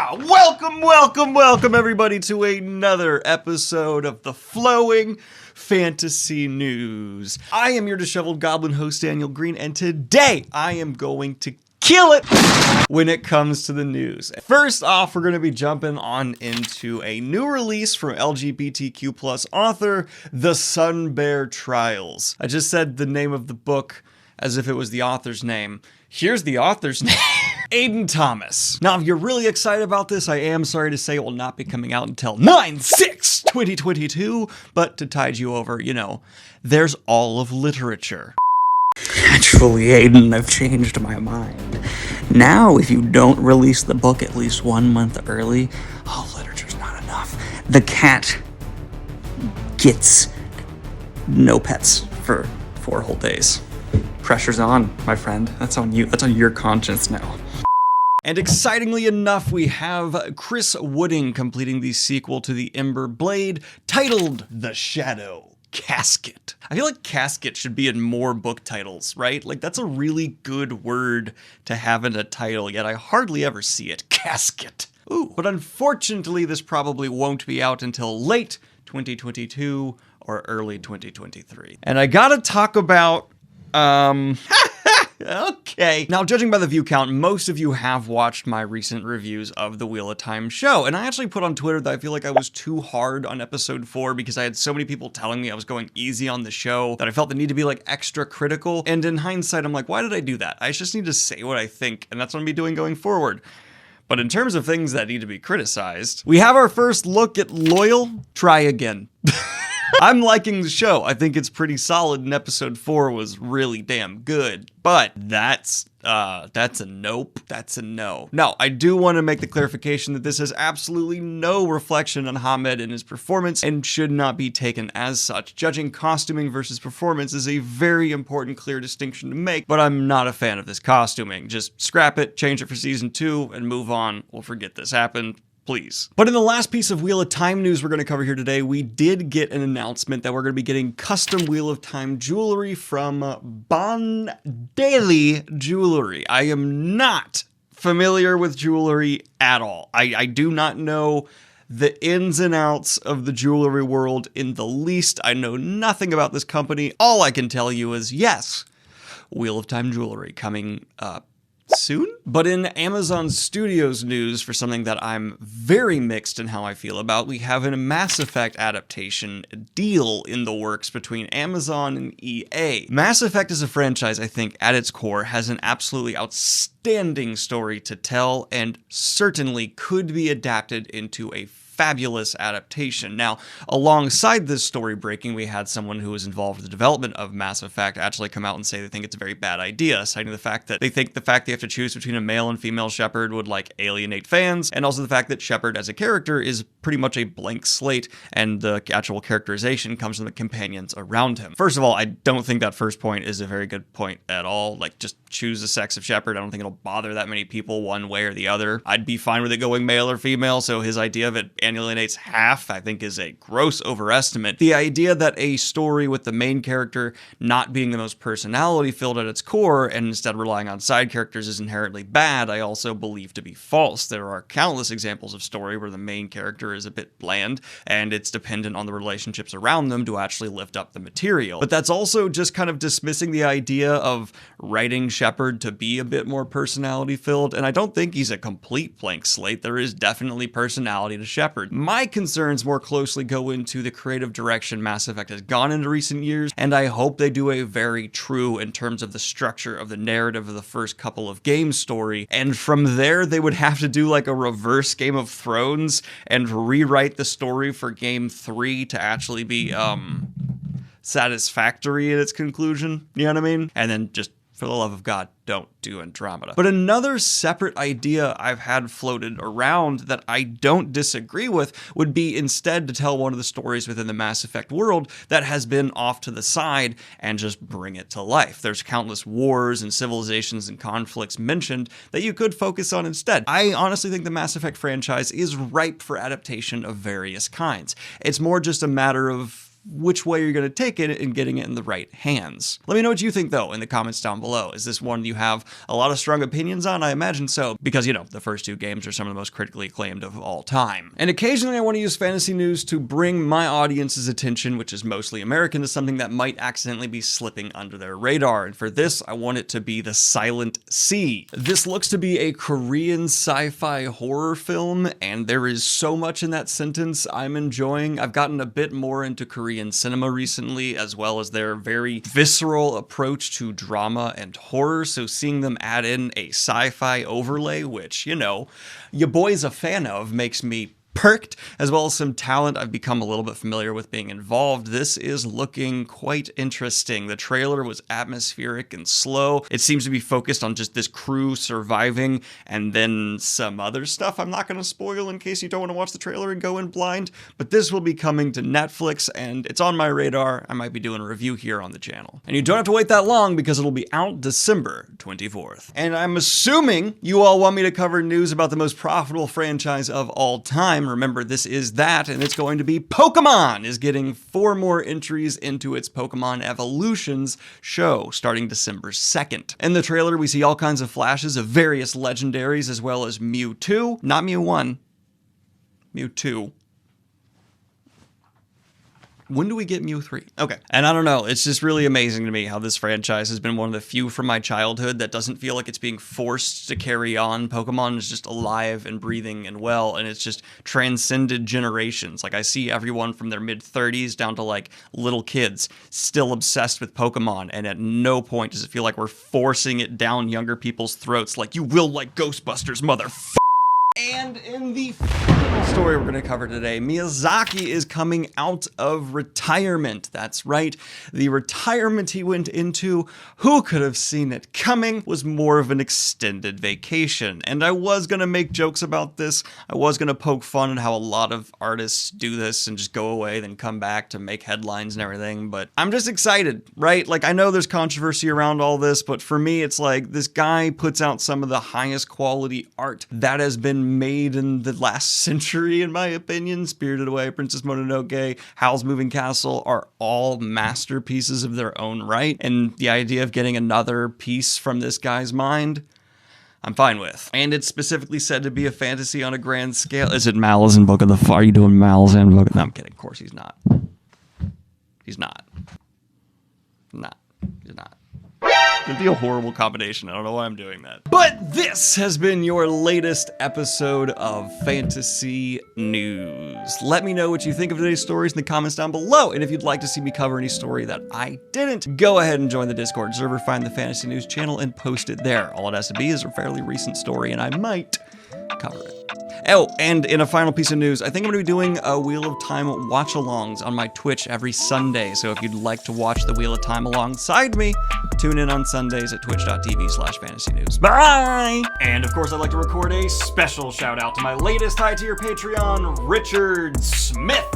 Welcome everybody to another episode of the Flowing Fantasy News. I am your disheveled goblin host, Daniel Greene, and today I am going to kill it when it comes to the news. First off, we're going to be jumping on into a new release from LGBTQ plus author, the Sunbear Trials. I just said the name of the book as if it was the author's name. Here's the author's name. Aiden Thomas. Now, if you're really excited about this, I am sorry to say it will not be coming out until 9/6/2022, but to tide you over, you know, there's all of literature. Actually, Aiden, I've changed my mind. Now, if you don't release the book at least 1 month early, literature's not enough. The cat gets no pets for 4 whole days. Pressure's on, my friend. That's on you. That's on your conscience now. And excitingly enough, we have Chris Wooding completing the sequel to The Ember Blade, titled The Shadow Casket. I feel like casket should be in more book titles, right? Like, that's a really good word to have in a title, yet I hardly ever see it. Casket. Ooh. But unfortunately, this probably won't be out until late 2022 or early 2023. And I gotta talk about okay. Now, judging by the view count, most of you have watched my recent reviews of the Wheel of Time show, and I actually put on Twitter that I feel like I was too hard on episode 4 because I had so many people telling me I was going easy on the show that I felt the need to be like extra critical, and in hindsight, I'm like, why did I do that? I just need to say what I think, and that's what I'm gonna be doing going forward. But in terms of things that need to be criticized, we have our first look at Loial. Try again. I'm liking the show. I think it's pretty solid, and episode 4 was really damn good. But that's a nope. That's a no. Now, I do want to make the clarification that this has absolutely no reflection on Hamed and his performance and should not be taken as such. Judging costuming versus performance is a very important, clear distinction to make, but I'm not a fan of this costuming. Just scrap it, change it for season 2, and move on. We'll forget this happened. Please. But in the last piece of Wheel of Time news we're going to cover here today, we did get an announcement that we're going to be getting custom Wheel of Time jewelry from Bon Daily Jewelry. I am not familiar with jewelry at all. I do not know the ins and outs of the jewelry world in the least. I know nothing about this company. All I can tell you is yes, Wheel of Time jewelry coming up soon. But in Amazon Studios news, for something that I'm very mixed in how I feel about, we have a Mass Effect adaptation deal in the works between Amazon and EA. Mass Effect as a franchise, I think, at its core, has an absolutely outstanding story to tell and certainly could be adapted into a fabulous adaptation. Now, alongside this story breaking, we had someone who was involved with the development of Mass Effect actually come out and say they think it's a very bad idea, citing the fact that they think the fact they have to choose between a male and female Shepard would like alienate fans, and also the fact that Shepard as a character is pretty much a blank slate, and the actual characterization comes from the companions around him. First of all, I don't think that first point is a very good point at all. Like, just choose the sex of Shepard. I don't think it'll bother that many people one way or the other. I'd be fine with it going male or female, so his idea of it alienates half, I think, is a gross overestimate. The idea that a story with the main character not being the most personality filled at its core and instead relying on side characters is inherently bad, I also believe to be false. There are countless examples of story where the main character is a bit bland and it's dependent on the relationships around them to actually lift up the material. But that's also just kind of dismissing the idea of writing Shepard to be a bit more personality filled, and I don't think he's a complete blank slate. There is definitely personality to Shepard. My concerns more closely go into the creative direction Mass Effect has gone in recent years, and I hope they do a very true in terms of the structure of the narrative of the first couple of games story, and from there they would have to do like a reverse Game of Thrones and rewrite the story for Game 3 to actually be satisfactory in its conclusion, you know what I mean? And then just, for the love of God, don't do Andromeda. But another separate idea I've had floated around that I don't disagree with would be instead to tell one of the stories within the Mass Effect world that has been off to the side and just bring it to life. There's countless wars and civilizations and conflicts mentioned that you could focus on instead. I honestly think the Mass Effect franchise is ripe for adaptation of various kinds. It's more just a matter of which way you're going to take it and getting it in the right hands. Let me know what you think, though, in the comments down below. Is this one you have a lot of strong opinions on? I imagine so, because, you know, the first two games are some of the most critically acclaimed of all time. And occasionally I want to use fantasy news to bring my audience's attention, which is mostly American, to something that might accidentally be slipping under their radar. And for this, I want it to be The Silent Sea. This looks to be a Korean sci-fi horror film, and there is so much in that sentence I'm enjoying. I've gotten a bit more into Korean cinema recently, as well as their very visceral approach to drama and horror, so seeing them add in a sci-fi overlay, which, you know, your boy's a fan of, makes me perked, as well as some talent I've become a little bit familiar with being involved. This is looking quite interesting. The trailer was atmospheric and slow. It seems to be focused on just this crew surviving and then some other stuff I'm not going to spoil in case you don't want to watch the trailer and go in blind, but this will be coming to Netflix and it's on my radar. I might be doing a review here on the channel. And you don't have to wait that long because it'll be out December 24th. And I'm assuming you all want me to cover news about the most profitable franchise of all time. Remember, this is that, and it's going to be Pokemon is getting 4 more entries into its Pokemon Evolutions show starting December 2nd. In the trailer, we see all kinds of flashes of various legendaries as well as Mewtwo, not Mew 1, Mewtwo. When do we get Mew 3? Okay. And I don't know, it's just really amazing to me how this franchise has been one of the few from my childhood that doesn't feel like it's being forced to carry on. Pokemon is just alive and breathing and well, and it's just transcended generations. Like, I see everyone from their mid-30s down to, like, little kids still obsessed with Pokemon, and at no point does it feel like we're forcing it down younger people's throats like, you will like Ghostbusters, motherfucker. And in the final story we're going to cover today, Miyazaki is coming out of retirement. That's right, the retirement he went into, who could have seen it coming, was more of an extended vacation. And I was going to make jokes about this. I was going to poke fun at how a lot of artists do this and just go away, then come back to make headlines and everything. But I'm just excited, right? Like, I know there's controversy around all this, but for me, it's like this guy puts out some of the highest quality art that has been made in the last century, in my opinion. Spirited Away, Princess Mononoke, Howl's Moving Castle are all masterpieces of their own right, and the idea of getting another piece from this guy's mind, I'm fine with. And it's specifically said to be a fantasy on a grand scale. Is it Malazan Book of the... Are you doing Malazan Book? No, I'm kidding. Of course he's not. He's not. He's not. It'd be a horrible combination. I don't know why I'm doing that. But this has been your latest episode of Fantasy News. Let me know what you think of today's stories in the comments down below. And if you'd like to see me cover any story that I didn't, go ahead and join the Discord server, find the Fantasy News channel, and post it there. All it has to be is a fairly recent story, and I might cover it. Oh, and in a final piece of news, I think I'm going to be doing a Wheel of Time watch-alongs on my Twitch every Sunday, so if you'd like to watch the Wheel of Time alongside me, tune in on Sundays at twitch.tv/fantasynews. Bye! And of course, I'd like to record a special shout-out to my latest high-tier Patreon, Richard Smith.